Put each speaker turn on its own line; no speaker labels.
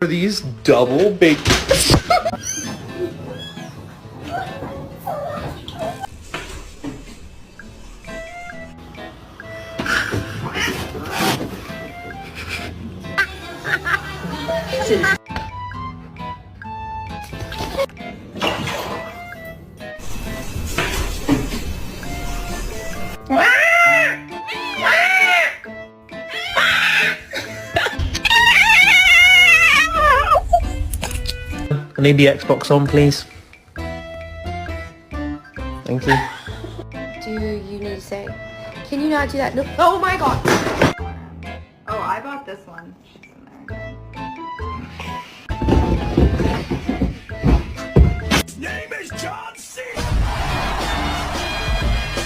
Are these double baked? I need the Xbox on, please. Thank you.
Do you need to say? Can you not do that? No. Oh my god!
Oh, I bought this one. She's in there.